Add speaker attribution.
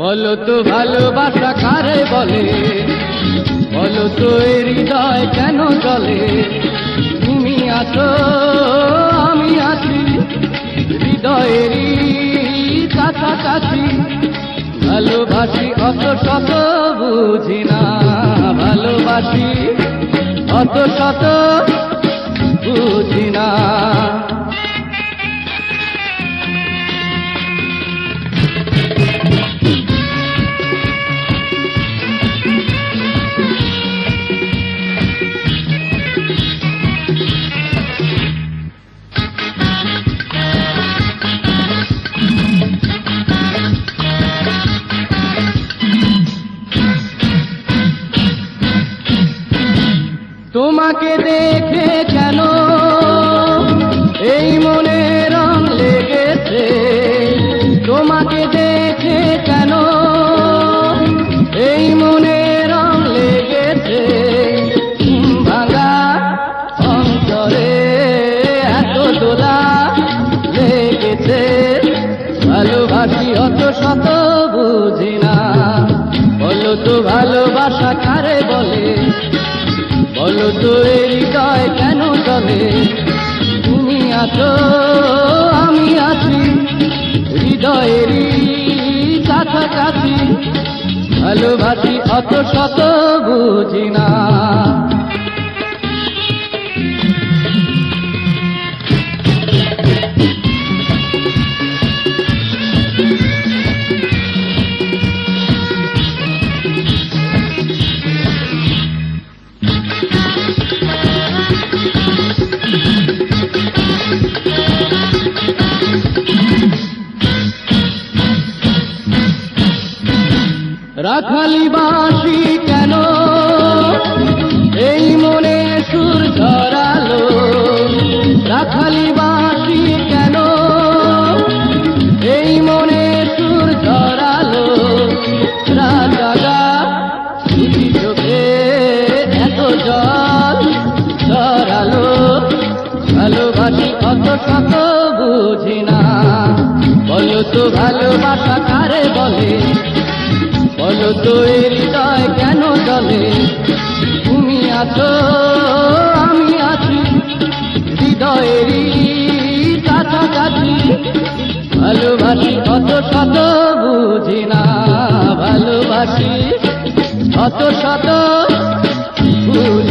Speaker 1: বলো তো ভালোবাসা কারে বলে, বলো তো এই হৃদয় কেন চলে। তুমি আছো আমি আছি হৃদয়েরই কাছাকাছি। ভালোবাসি অত শত বুঝি না, ভালোবাসি অত শত বুঝি না। তোমাকে দেখে কেন এই মনে রং লেগেছে, তোমাকে দেখে কেন এই মনে রং লেগেছে। ভাঙা অন্তরে এত দোলা লেগেছে। ভালোবাসি অত শত বুঝি না, বলো তো ভালোবাসা কারে বলে, বলো তো এই হৃদয় কেন চলে। তুমি আছো আমি আছি হৃদয়েরই কাছাকাছি। ভালোবাসি অত শত বুঝি না। রাখালি বাঁশি কেন এই মনে সুর ধরালো, রাখালি বাঁশি কেন এই মনে সুর ধরালো। রাত জাগা দুটি চোখে এত জল ধরালো। ভালোবাসি অত শত বুঝি না, বলো তো ভালোবাসা কারে বলে, বলো তো এই হৃদয় কেন চলে। তুমি আছো আমি আছি হৃদয়েরই কাছাকাছি। ভালোবাসি অত শত বুঝি না, ভালোবাসি অত শত বুঝি